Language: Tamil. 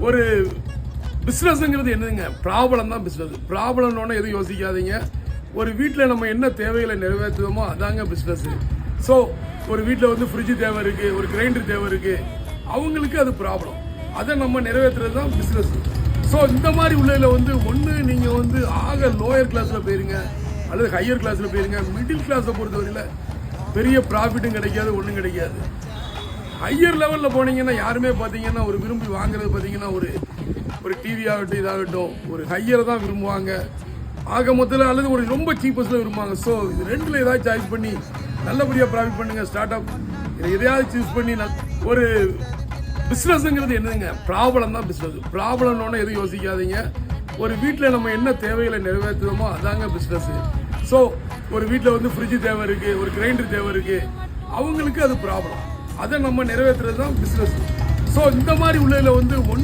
ஒரு பிஸ்னஸ்ங்கிறது என்னதுங்க, ப்ராப்ளம் தான் பிஸ்னஸ். ப்ராப்ளம்னு எதுவும் யோசிக்காதீங்க. ஒரு வீட்டில் நம்ம என்ன தேவைகளை நிறைவேற்றுவோமோ அதாங்க பிஸ்னஸ். ஸோ ஒரு வீட்டில் வந்து ஃப்ரிட்ஜு தேவை இருக்குது, ஒரு கிரைண்டர் தேவை இருக்குது, அவங்களுக்கு அது ப்ராப்ளம். அதை நம்ம நிறைவேற்றுறது தான் பிஸ்னஸ். ஸோ இந்த மாதிரி உள்ளதில் வந்து ஒன்று நீங்கள் வந்து ஆக லோயர் கிளாஸில் போயிருங்க அல்லது ஹையர் கிளாஸில் போயிருங்க. மிடில் கிளாஸை பொறுத்தவரையில் பெரிய ப்ராஃபிட்டும் கிடைக்காது, ஒன்றும் கிடைக்காது. ஹையர் லெவலில் போனீங்கன்னா யாருமே பார்த்தீங்கன்னா ஒரு விரும்பி வாங்குறது பார்த்தீங்கன்னா ஒரு டிவி ஆகட்டும் இதாகட்டும் ஒரு ஹையரை தான் விரும்புவாங்க ஆக மொத்தத்தில், அல்லது ஒரு ரொம்ப சீப்பஸ்ட்டில் விரும்புவாங்க. ஸோ இது ரெண்டில் ஏதாவது சாய்ஸ் பண்ணி நல்லபடியாக ப்ராஃபிட் பண்ணுங்கள். ஸ்டார்ட் அப் எதையாவது சூஸ் பண்ணி ஒரு பிஸ்னஸ்ங்கிறது என்னதுங்க, ப்ராப்ளம் தான் பிஸ்னஸ். ப்ராப்ளம்னு எதுவும் யோசிக்காதீங்க. ஒரு வீட்டில் நம்ம என்ன தேவைகளை நிறைவேற்றுவோமோ அதாங்க பிஸ்னஸ். ஸோ ஒரு வீட்டில் வந்து ஃப்ரிட்ஜு தேவை இருக்குது, ஒரு கிரைண்டர் தேவை இருக்குது, அவங்களுக்கு அது ப்ராப்ளம். அதை நம்ம நிறைவேற்றுறது தான் பிஸ்னஸ். ஸோ இந்த மாதிரி உள்ளதில் வந்து